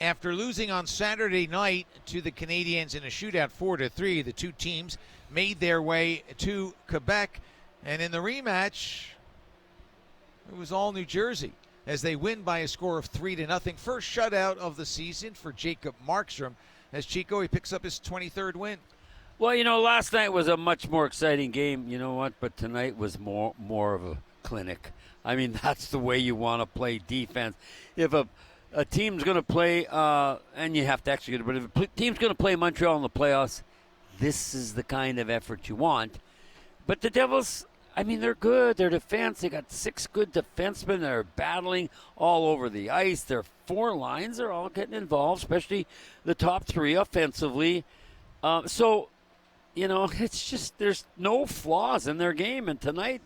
After losing on Saturday night to the Canadiens in a shootout 4-3, the two teams made their way to Quebec. And in the rematch, it was all New Jersey as they win by a score of 3-0. First shutout of the season for Jacob Markstrom as Chico, he picks up his 23rd win. Well, last night was a much more exciting game, you know what, but tonight was more of a clinic. I mean, that's the way you want to play defense. If a team's going to play, and you have to execute it, but if a team's going to play Montreal in the playoffs, this is the kind of effort you want. But the Devils, I mean, they're good. Their defense, they got 6 good defensemen. They're battling all over the ice. Their 4 lines are all getting involved, especially the top 3 offensively. It's just there's no flaws in their game. And tonight,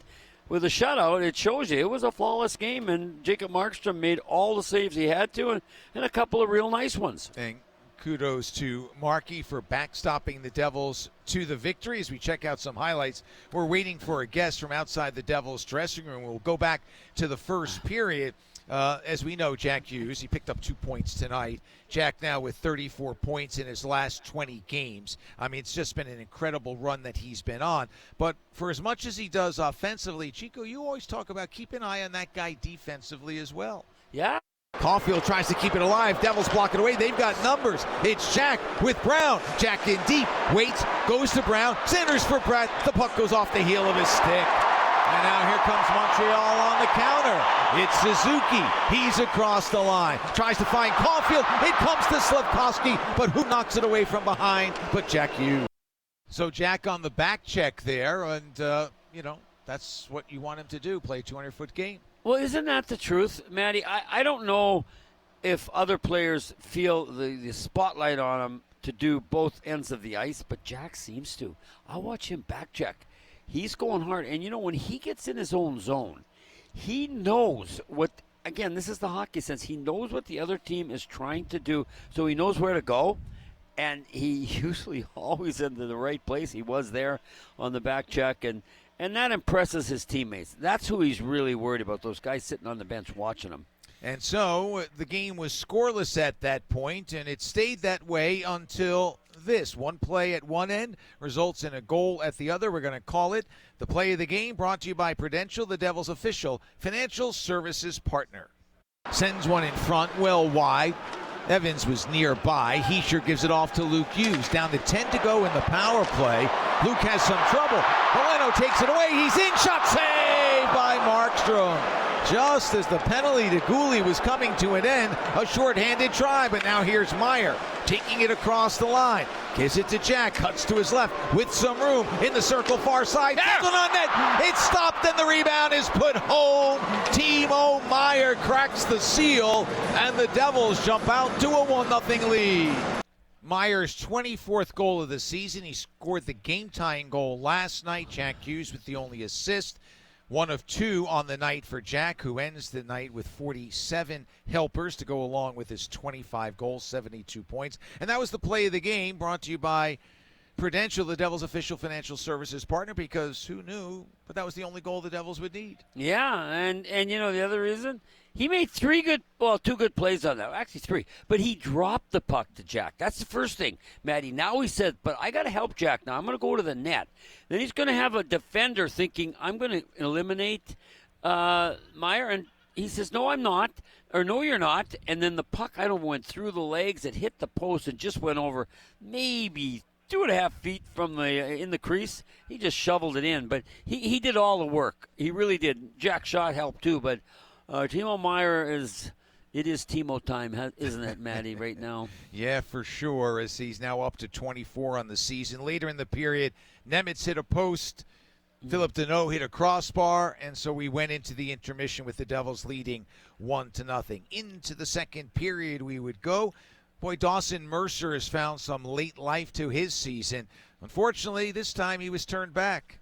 with a shutout, it shows you it was a flawless game, and Jacob Markstrom made all the saves he had to, and a couple of real nice ones. And kudos to Markey for backstopping the Devils to the victory. As we check out some highlights, we're waiting for a guest from outside the Devils dressing room. We'll go back to the first period. As we know, Jack Hughes, he picked up 2 points tonight. Jack now with 34 points in his last 20 games. I mean, it's just been an incredible run that he's been on. But for as much as he does offensively, Chico, you always talk about keep an eye on that guy defensively as well. Yeah. Caulfield tries to keep it alive. Devils block it away. They've got numbers. It's Jack with Brown. Jack in deep. Waits. Goes to Brown. Centers for Brett. The puck goes off the heel of his stick. And now here comes Montreal on the counter. It's Suzuki. He's across the line. Tries to find Caulfield. It comes to Slafkovsky, but who knocks it away from behind? But Jack Hughes. So Jack on the back check there, and, that's what you want him to do, play a 200-foot game. Well, isn't that the truth, Matty? I don't know if other players feel the spotlight on them to do both ends of the ice, but Jack seems to. I'll watch him back check. He's going hard. And, when he gets in his own zone, he knows what, again, this is the hockey sense. He knows what the other team is trying to do, so he knows where to go. And he usually always into the right place. He was there on the back check, and that impresses his teammates. That's who he's really worried about, those guys sitting on the bench watching him. And so the game was scoreless at that point, and it stayed that way until this. One play at one end results in a goal at the other. We're going to call it the play of the game, brought to you by Prudential, the Devils' official financial services partner. Sends one in front, well wide. Evans was nearby. Heischer gives it off to Luke Hughes. Down to 10 to go in the power play. Luke has some trouble. Polino takes it away. He's in. Shot saved by Markstrom. Just as the penalty to Gooley was coming to an end, a short-handed try, but now here's Meyer taking it across the line. Gives it to Jack, cuts to his left with some room in the circle far side. On net. It's stopped and the rebound is put home. Timo Meyer cracks the seal and the Devils jump out to a 1-0 lead. Meyer's 24th goal of the season. He scored the game-tying goal last night. Jack Hughes with the only assist. 1 of 2 on the night for Jack, who ends the night with 47 helpers to go along with his 25 goals, 72 points. And that was the play of the game, brought to you by Prudential, the Devils' official financial services partner, because who knew, but that was the only goal the Devils would need. Yeah, and the other reason? He made 2 good plays on that. Actually 3. But he dropped the puck to Jack. That's the first thing, Matty. Now he said, but I got to help Jack now. I'm going to go to the net. Then he's going to have a defender thinking, I'm going to eliminate Meyer. And he says, no, I'm not. Or no, you're not. And then the puck, went through the legs. It hit the post and just went over maybe 2.5 feet from in the crease. He just shoveled it in. But he did all the work. He really did. Jack's shot helped too, but Timo Meyer it is Timo time, isn't it, Matty, right now? Yeah, for sure, as he's now up to 24 on the season. Later in the period, Nemitz hit a post, Philip Deneau hit a crossbar, and so we went into the intermission with the Devils leading 1-0. Into the second period we would go. Boy, Dawson Mercer has found some late life to his season. Unfortunately, this time he was turned back.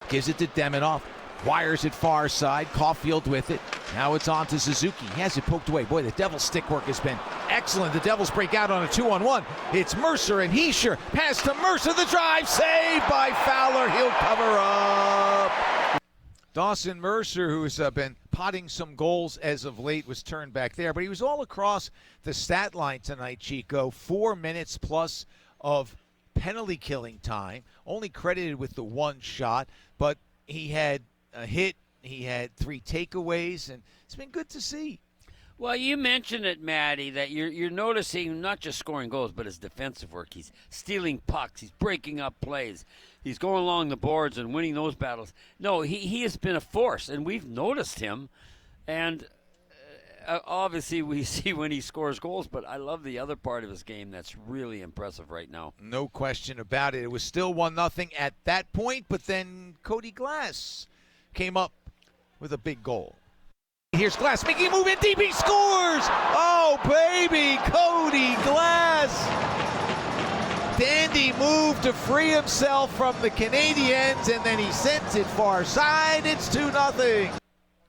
Gives it to Deminoff. Wires it far side. Caulfield with it. Now it's on to Suzuki. He has it poked away. Boy, the Devils' stick work has been excellent. The Devils break out on a 2-on-1. It's Mercer and Heischer. Pass to Mercer. The drive. Saved by Fowler. He'll cover up. Dawson Mercer, who's been potting some goals as of late, was turned back there. But he was all across the stat line tonight, Chico. 4 minutes plus of penalty killing time. Only credited with the one shot, but he had a hit. He had 3 takeaways, and it's been good to see. Well, you mentioned it, Matty, that you're noticing not just scoring goals, but his defensive work. He's stealing pucks. He's breaking up plays. He's going along the boards and winning those battles. No, he has been a force, and we've noticed him. And obviously we see when he scores goals, but I love the other part of his game that's really impressive right now. No question about it. It was still 1-0 at that point, but then Cody Glass came up with a big goal. Here's Glass making a move in deep. He scores! Oh, baby, Cody Glass. Dandy move to free himself from the Canadiens, and then he sends it far side. It's 2-0.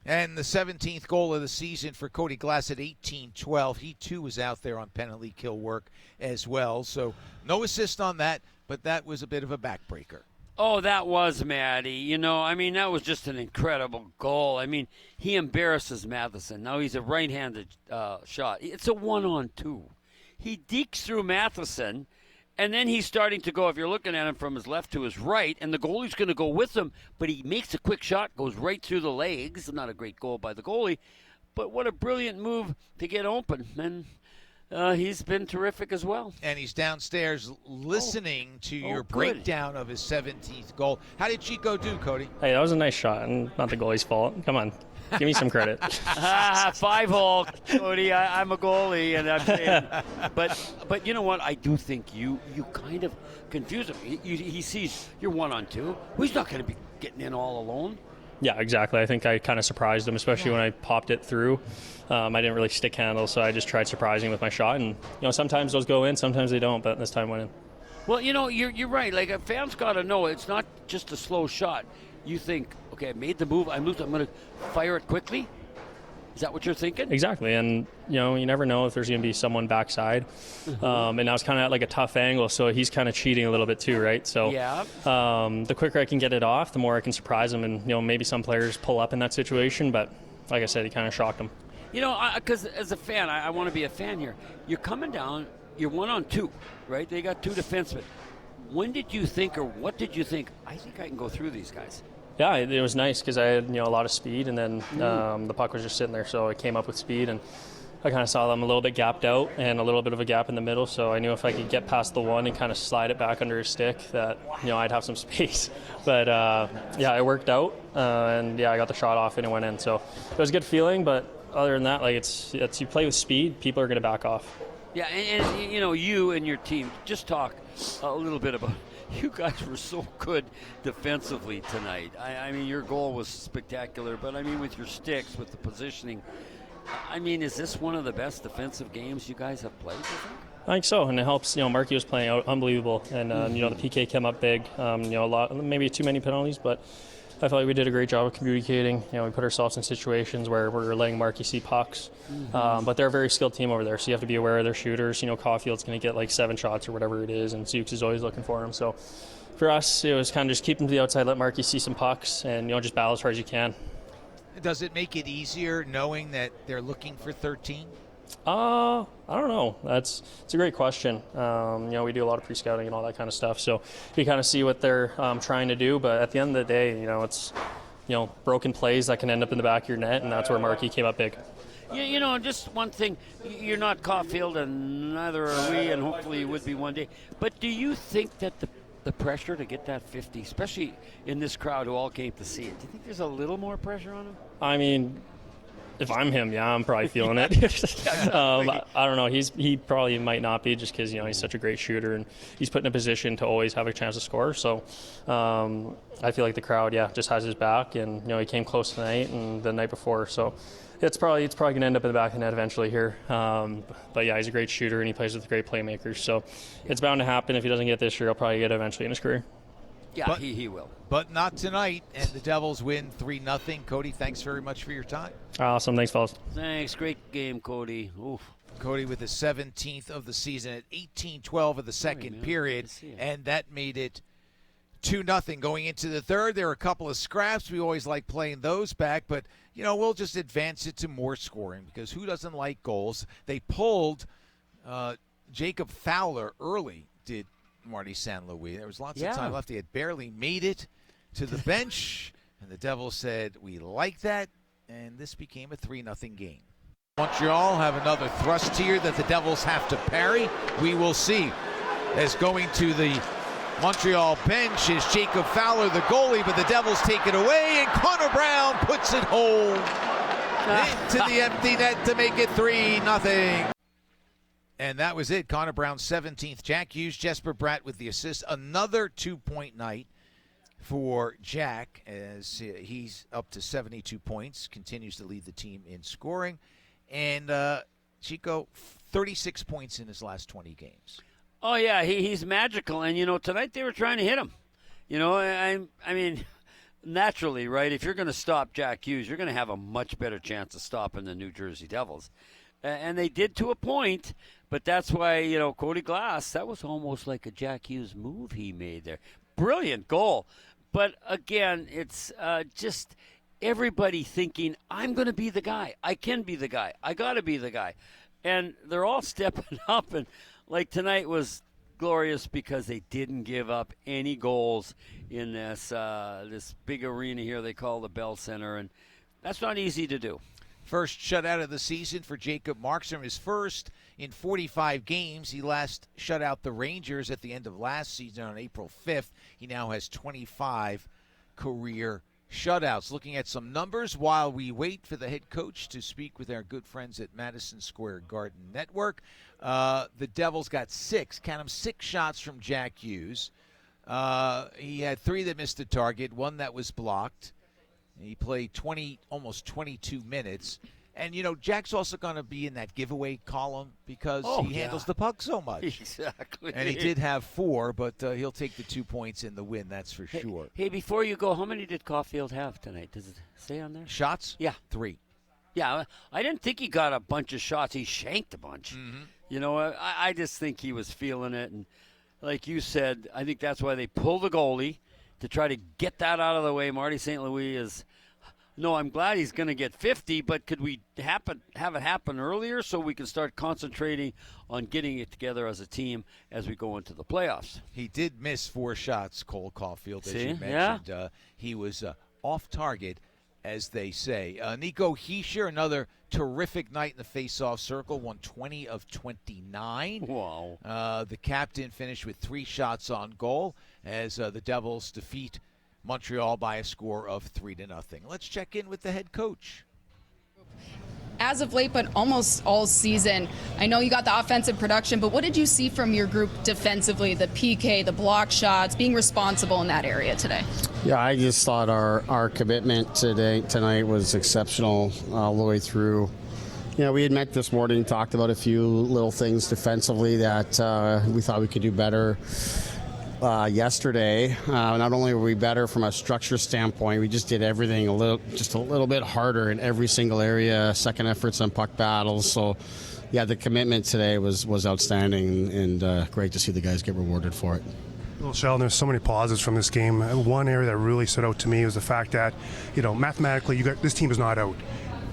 And the 17th goal of the season for Cody Glass at 18-12. He, too, was out there on penalty kill work as well. So no assist on that, but that was a bit of a backbreaker. Oh, that was, Matty. You know, I mean, that was just an incredible goal. I mean, he embarrasses Matheson. Now he's a right-handed shot. It's a 1-on-2. He dekes through Matheson, and then he's starting to go, if you're looking at him from his left to his right, and the goalie's going to go with him, but he makes a quick shot, goes right through the legs. Not a great goal by the goalie, but what a brilliant move to get open. And he's been terrific as well. And he's downstairs listening to your breakdown of his 17th goal. How did Chico do, Cody? Hey, that was a nice shot, and not the goalie's fault. Come on, give me some credit. 5-hole, Cody. I'm a goalie, and I'm saying, but you know what? I do think you kind of confuse him. He sees you're 1-on-2. Well, he's not going to be getting in all alone. Yeah, exactly. I think I kind of surprised him, especially when I popped it through. I didn't really stick handle, so I just tried surprising with my shot. And sometimes those go in, sometimes they don't, but this time went in. Well, you're right. Like, a fan's got to know it's not just a slow shot. You think, okay, I made the move, I moved, I'm going to fire it quickly. Is that what you're thinking? Exactly, and you never know if there's going to be someone backside, and now it's kind of at like a tough angle, so he's kind of cheating a little bit too, right? So yeah. The quicker I can get it off, the more I can surprise him, and maybe some players pull up in that situation, but like I said, he kind of shocked him. Because as a fan, I want to be a fan here. You're coming down, you're 1-on-2, right? They got 2 defensemen. When did you think, or what did you think? I think I can go through these guys. Yeah, it was nice because I had a lot of speed, and then the puck was just sitting there, so it came up with speed, and I kind of saw them a little bit gapped out and a little bit of a gap in the middle, so I knew if I could get past the one and kind of slide it back under his stick that I'd have some space. But it worked out, and I got the shot off and it went in, so it was a good feeling. But other than that, it's you play with speed, people are going to back off. Yeah, and you and your team, just talk a little bit about. You guys were so good defensively tonight. I mean, your goal was spectacular, but I mean, with your sticks, with the positioning, I mean, is this one of the best defensive games you guys have played, you think? I think so, and it helps. Markey was playing out unbelievable, and the PK came up big. A lot, maybe too many penalties, but I felt like we did a great job of communicating. We put ourselves in situations where we're letting Markey see pucks. But they're a very skilled team over there, so you have to be aware of their shooters. Caulfield's going to get like 7 shots or whatever it is, and Zukes is always looking for him. So for us, it was kind of just keep him to the outside, let Markey see some pucks, and just battle as hard as you can. Does it make it easier knowing that they're looking for 13? I don't know. It's a great question. We do a lot of pre-scouting and all that kind of stuff, so you kind of see what they're trying to do. But at the end of the day, it's broken plays that can end up in the back of your net, and that's where Markey came up big. Yeah, just one thing. You're not Caulfield, and neither are we, and hopefully you would be one day. But do you think that the pressure to get that 50, especially in this crowd who all came to see it, do you think there's a little more pressure on him? I mean, if I'm him, I'm probably feeling it. I don't know. He probably might not be, just because he's such a great shooter and he's put in a position to always have a chance to score. So I feel like the crowd, just has his back, and he came close tonight and the night before. So it's probably going to end up in the back of the net eventually here. But he's a great shooter and he plays with great playmakers. So it's bound to happen. If he doesn't get it this year, he'll probably get it eventually in his career. Yeah, he will. But not tonight, and the Devils win 3-0. Cody, thanks very much for your time. Awesome. Thanks, fellas. Thanks. Great game, Cody. Oof. Cody with the 17th of the season at 18-12 of the second period, and that made it 2-0 going into the third. There are a couple of scraps. We always like playing those back, but we'll just advance it to more scoring because who doesn't like goals? They pulled Jacob Fowler early, did Marty St. Louis. There was lots of time left. He had barely made it to the bench, and the Devils said, we like that, and this became a 3-0 game. Montreal have another thrust here that the Devils have to parry. We will see. As going to the Montreal bench is Jacob Fowler, the goalie, but the Devils take it away, and Connor Brown puts it home into the empty net to make it 3-0. And that was it. Connor Brown's 17th. Jack Hughes, Jesper Bratt with the assist. Another 2-point night for Jack as he's up to 72 points, continues to lead the team in scoring. And Chico, 36 points in his last 20 games. Oh, yeah, he's magical. And, tonight they were trying to hit him. I mean, naturally, right, if you're going to stop Jack Hughes, you're going to have a much better chance of stopping the New Jersey Devils. And they did to a point, but that's why, Cody Glass, that was almost like a Jack Hughes move he made there. Brilliant goal. But, again, it's just everybody thinking, I'm going to be the guy. I can be the guy. I got to be the guy. And they're all stepping up. And, like, tonight was glorious because they didn't give up any goals in this big arena here they call the Bell Center. And that's not easy to do. First shutout of the season for Jacob Markstrom, his first in 45 games. He last shut out the Rangers at the end of last season on April 5th. He now has 25 career shutouts. Looking at some numbers while we wait for the head coach to speak with our good friends at Madison Square Garden Network. The Devils got 6 shots from Jack Hughes. He had 3 that missed the target, 1 that was blocked. He played almost 22 minutes. And, Jack's also going to be in that giveaway column because he handles the puck so much. Exactly. And he did have 4, but he'll take the 2 points in the win, that's for sure. Hey, before you go, how many did Caulfield have tonight? Does it say on there? Shots? Yeah. 3. Yeah, I didn't think he got a bunch of shots. He shanked a bunch. Mm-hmm. I just think he was feeling it. And like you said, I think that's why they pulled the goalie to try to get that out of the way. Marty St. Louis is – no, I'm glad he's going to get 50, but could we have it happen earlier so we can start concentrating on getting it together as a team as we go into the playoffs? He did miss 4 shots, Cole Caulfield, as you mentioned. Yeah. He was off target, as they say. Nico Hischier, another terrific night in the face-off circle, won 20 of 29. Wow. The captain finished with 3 shots on goal as the Devils defeat Montreal by a score of 3-0. Let's check in with the head coach. As of late, but almost all season, I know you got the offensive production, but what did you see from your group defensively, the PK, the block shots, being responsible in that area today? Yeah, I just thought our commitment tonight was exceptional all the way through. We had met this morning, talked about a few little things defensively that we thought we could do better. Yesterday, not only were we better from a structure standpoint, we just did everything a little bit harder in every single area, second efforts on puck battles. So, yeah, the commitment today was outstanding and great to see the guys get rewarded for it. Well, Sheldon, there's so many positives from this game. One area that really stood out to me was the fact that, mathematically, this team is not out.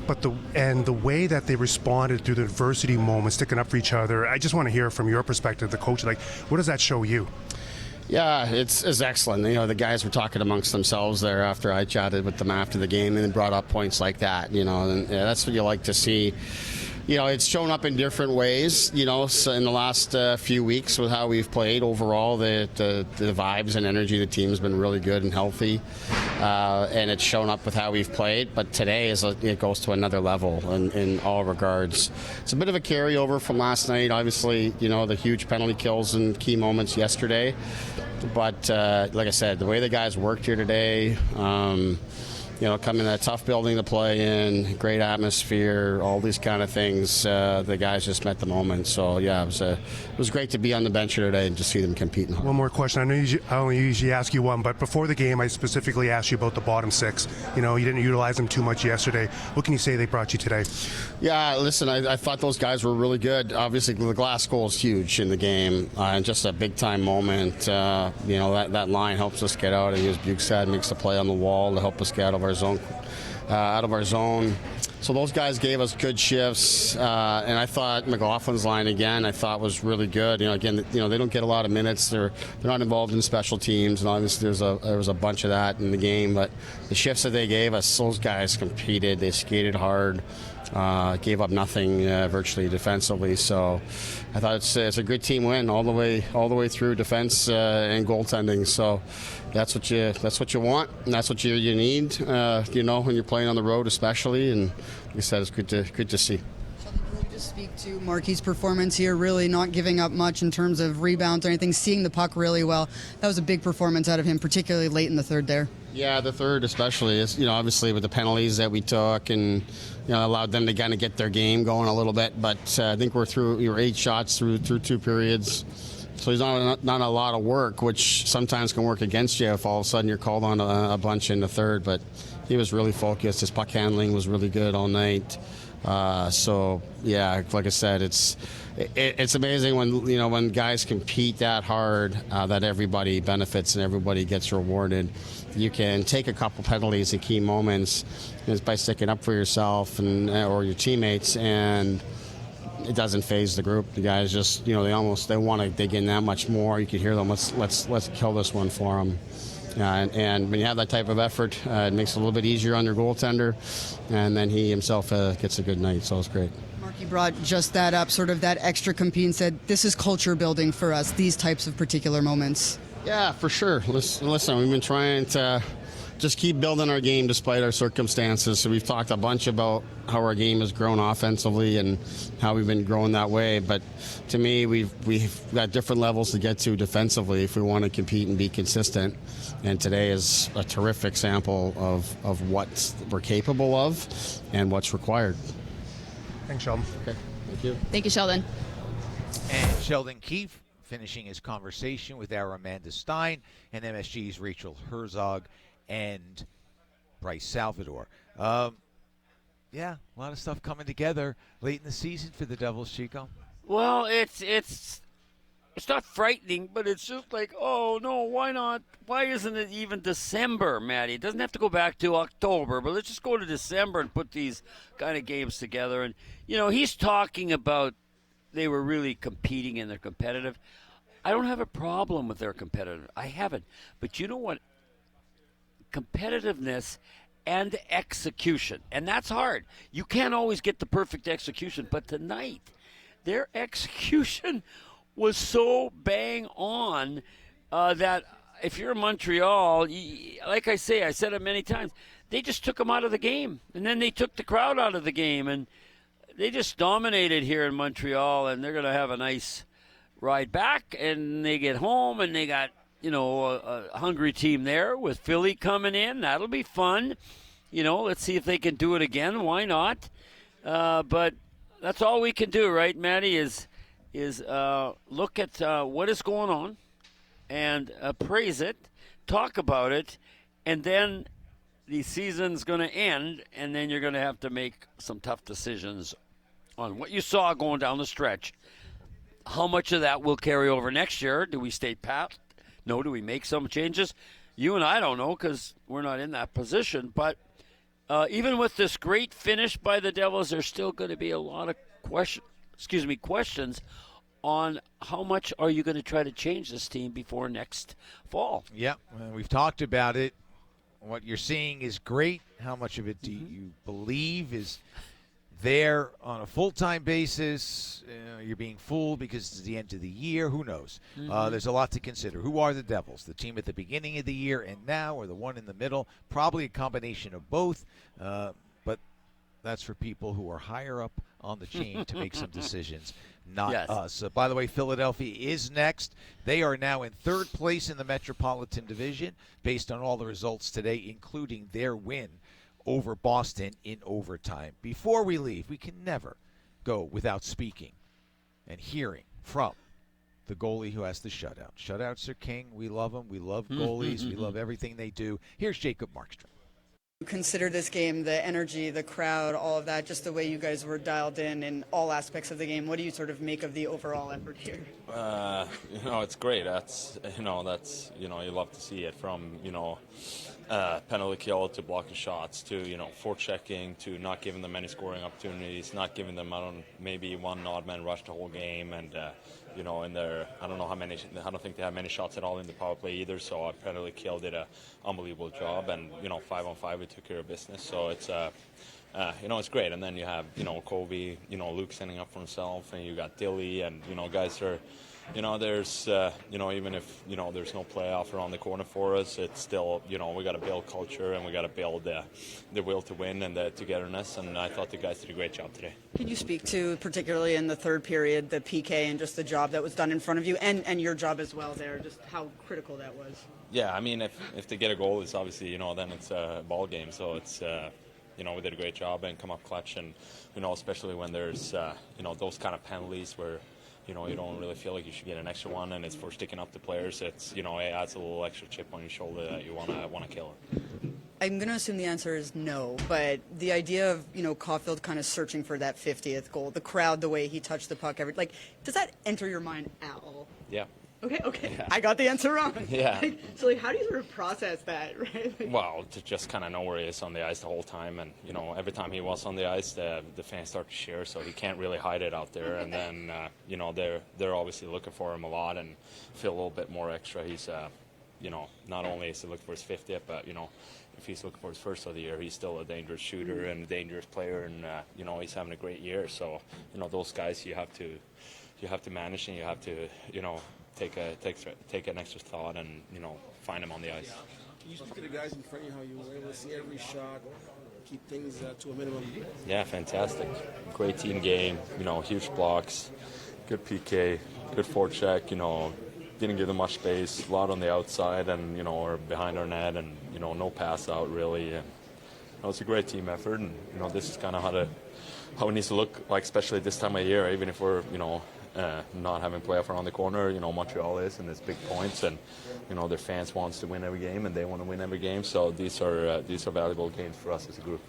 But the way that they responded through the adversity moments, sticking up for each other, I just want to hear from your perspective, the coach, what does that show you? Yeah, it's excellent. The guys were talking amongst themselves there after I chatted with them after the game and brought up points like that, and that's what you like to see. It's shown up in different ways, so in the last few weeks with how we've played. Overall, the vibes and energy of the team has been really good and healthy, and it's shown up with how we've played. But today it goes to another level in all regards. It's a bit of a carryover from last night, obviously, the huge penalty kills and key moments yesterday. But like I said, the way the guys worked here today, come in a tough building to play in, great atmosphere, all these kind of things. The guys just met the moment. So yeah, it was great to be on the bench here today and just see them competing. One more question. I know I only usually ask you one, but before the game, I specifically asked you about the bottom six. You didn't utilize them too much yesterday. What can you say they brought you today? Yeah, listen, I thought those guys were really good. Obviously, the glass goal is huge in the game, and just a big-time moment. That line helps us get out. And as Bukestad makes the play on the wall to help us get out of our zone. So those guys gave us good shifts, and I thought McLaughlin's line again. I thought was really good. They don't get a lot of minutes. They're not involved in special teams, and obviously there was a bunch of that in the game. But the shifts that they gave us, those guys competed. They skated hard. Gave up nothing virtually defensively. So I thought it's a good team win all the way through defense and goaltending. So that's what you want, and that's what you need. When you're playing on the road, especially. And like I said, it's good to see. Sheldon, can you just speak to Markie's performance here? Really not giving up much in terms of rebounds or anything, seeing the puck really well. That was a big performance out of him, particularly late in the third there. Yeah, the third especially is, obviously with the penalties that we took and, allowed them to kind of get their game going a little bit. But I think we were 8 shots through 2 periods. So he's not a lot of work, which sometimes can work against you if all of a sudden you're called on a bunch in the third. But he was really focused. His puck handling was really good all night. So yeah, like I said, it's amazing when guys compete that hard that everybody benefits and everybody gets rewarded. You can take a couple penalties in key moments by sticking up for yourself or your teammates, and it doesn't phase the group. The guys just they want to dig in that much more. You can hear them. Let's kill this one for them. And when you have that type of effort, it makes it a little bit easier on your goaltender, and then he himself gets a good night. So it's great. Markie brought just that up, sort of that extra compete, and said, this is culture building for us, these types of particular moments. Yeah, for sure. Listen, we've been trying to just keep building our game despite our circumstances. So we've talked a bunch about how our game has grown offensively and how we've been growing that way. But to me, we've got different levels to get to defensively if we want to compete and be consistent. And today is a terrific sample of what we're capable of and what's required. Thanks, Sheldon. Okay, thank you. Thank you, Sheldon. And Sheldon Keefe finishing his conversation with our Amanda Stein and MSG's Rachel Herzog and Bryce Salvador. Yeah, a lot of stuff coming together late in the season for the Devils, Chico. Well, it's not frightening, but it's just like, oh no, why not? Why isn't it even December, Maddie? It doesn't have to go back to October, but let's just go to December and put these kind of games together. And he's talking about they were really competing and they're competitive. I don't have a problem with their competitive. I haven't. But you know what? Competitiveness and execution, and that's hard. You can't always get the perfect execution, but tonight their execution was so bang on that if you're in Montreal, like I said it many times, they just took them out of the game, and then they took the crowd out of the game, and they just dominated here in Montreal, and they're going to have a nice ride back, and they get home, and they got a hungry team there with Philly coming in. That'll be fun. Let's see if they can do it again. Why not? But that's all we can do, right, Maddie, is look at what is going on and praise it, talk about it, and then the season's going to end, and then you're going to have to make some tough decisions on what you saw going down the stretch. How much of that will carry over next year? Do we stay pat? No, do we make some changes? You and I don't know because we're not in that position. But even with this great finish by the Devils, there's still going to be a lot of questions on how much are you going to try to change this team before next fall. Yeah, we've talked about it. What you're seeing is great. How much of it do you believe is there on a full-time basis? You're being fooled because it's the end of the year. Who knows? There's a lot to consider. Who are the Devils? The team at the beginning of the year and now, or the one in the middle? Probably a combination of both. But That's for people who are higher up on the chain to make some decisions, not Yes. us. By the way, Philadelphia is next. They are now in third place in the Metropolitan Division based on all the results today, including their win over Boston in overtime. Before we leave, we can never go without speaking and hearing from the goalie who has the shutout. Shutouts are king. We love them. We love goalies. We love everything they do. Here's Jacob Markstrom. Consider this game, the energy, the crowd, all of that, just the way you guys were dialed in all aspects of the game. What do you sort of make of the overall effort here? It's great. That's you love to see it from, penalty kill to blocking shots to, forechecking to not giving them any scoring opportunities, not giving them, maybe one odd man rush the whole game. And, in there, I don't think they had many shots at all in the power play either. So penalty kill did an unbelievable job. And, 5-on-5, we took care of business. So it's, it's great. And then you have, Kobe, Luke standing up for himself, and you got Dilly, and, guys are, there's, even if, there's no playoff around the corner for us, it's still, we got to build culture and we got to build the will to win and the togetherness. And I thought the guys did a great job today. Can you speak to, particularly in the third period, the PK and just the job that was done in front of you and your job as well there, just how critical that was? Yeah, if they get a goal, it's obviously, then it's a ball game. So it's, we did a great job and come up clutch. And, especially when there's, those kind of penalties where, you don't really feel like you should get an extra one, and it's for sticking up the players. It's, it adds a little extra chip on your shoulder that you want to kill it. I'm going to assume the answer is no, but the idea of, Caulfield kind of searching for that 50th goal, the crowd, the way he touched the puck, does that enter your mind at all? Yeah. Okay. Yeah. I got the answer wrong. Yeah. So, how do you sort of process that, right? Well, to just kind of know where he is on the ice the whole time. And, every time he was on the ice, the fans start to cheer, so he can't really hide it out there. And then, they're obviously looking for him a lot and feel a little bit more extra. He's, not only is he looking for his 50th, but, if he's looking for his first of the year, he's still a dangerous shooter and a dangerous player. And, he's having a great year. So, those guys you have to manage, and you have to, take an extra thought and find them on the ice. Can you speak to the guys in front of you, how you were able to see every shot, keep things to a minimum? Yeah, fantastic. Great team game, huge blocks, good PK, good forecheck, didn't give them much space, a lot on the outside and, or behind our net and, no pass out really. And, it's a great team effort and, this is kind of how it needs to look like, especially this time of year, even if we're, not having playoff around the corner, Montreal is, and it's big points, and their fans wants to win every game, and they want to win every game. So these are valuable games for us as a group.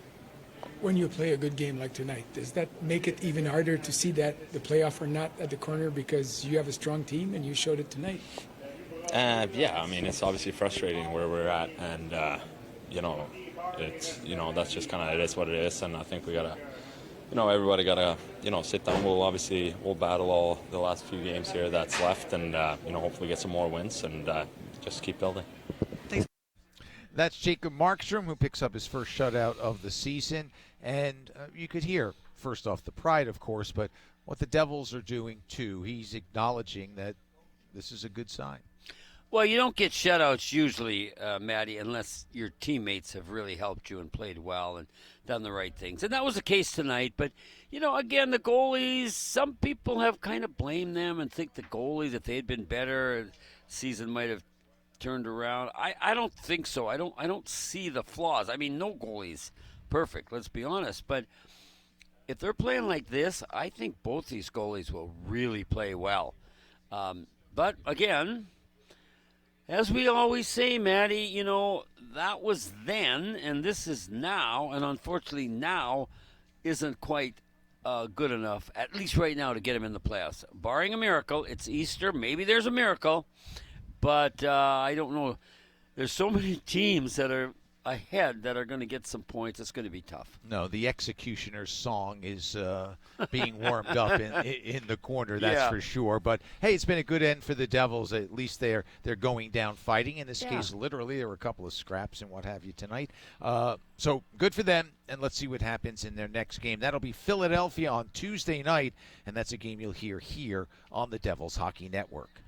When you play a good game like tonight, does that make it even harder to see that the playoff are not at the corner because you have a strong team and you showed it tonight? Yeah, it's obviously frustrating where we're at, and it's that's just kind of it is what it is, and I think we gotta. Everybody got to, sit down. We'll battle all the last few games here that's left and, hopefully get some more wins and just keep building. Thanks. That's Jacob Markstrom, who picks up his first shutout of the season. And you could hear, first off, the pride, of course, but what the Devils are doing, too. He's acknowledging that this is a good sign. Well, you don't get shutouts usually, Maddie, unless your teammates have really helped you and played well and done the right things. And that was the case tonight. But, again, the goalies, some people have kind of blamed them and think the goalies, if they had been better, the season might have turned around. I don't think so. I don't see the flaws. No goalie's perfect, let's be honest. But if they're playing like this, I think both these goalies will really play well. But, again, as we always say, Maddie, that was then, and this is now, and unfortunately now isn't quite good enough, at least right now, to get him in the playoffs. Barring a miracle, it's Easter, maybe there's a miracle, but I don't know. There's so many teams that are ahead that are going to get some points. It's going to be tough. No, the Executioner's song is being warmed up in the corner, that's for sure. But, hey, it's been a good end for the Devils. At least they're going down fighting. In this case, literally, there were a couple of scraps and what have you tonight. So good for them, and let's see what happens in their next game. That'll be Philadelphia on Tuesday night, and that's a game you'll hear here on the Devils Hockey Network.